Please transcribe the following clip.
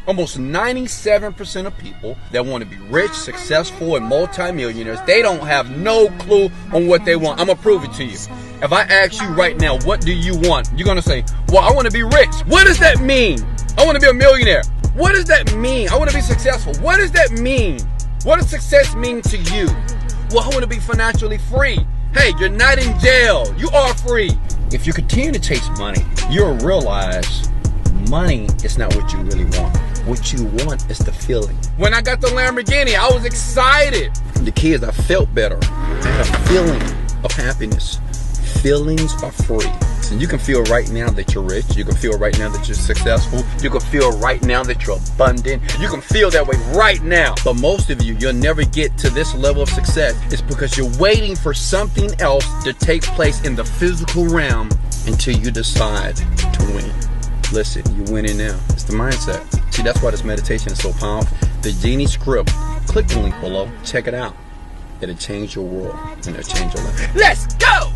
Almost 97% of people that want to be rich, successful, and multimillionaires, they don't have no clue on what they want. I'm going to prove it to you. If I ask you right now, what do you want? You're going to say, well, I want to be rich. What does that mean? I want to be a millionaire. What does that mean? I want to be successful. What does that mean? What does success mean to you? Well, I want to be financially free. Hey, you're not in jail. You are free. If you continue to chase money, you'll realize money is not what you really want. What you want is the feeling. When I got the Lamborghini, I was excited. The kids, I felt better. I had a feeling of happiness. Feelings are free. And you can feel right now that you're rich. You can feel right now that you're successful. You can feel right now that you're abundant. You can feel that way right now. But most of you, you'll never get to this level of success. It's because you're waiting for something else to take place in the physical realm until you decide to win. Listen, you're winning now. It's the mindset. See, that's why this meditation is so powerful. The Genie script. Click the link below. Check it out. It'll change your world and it'll change your life. Let's go!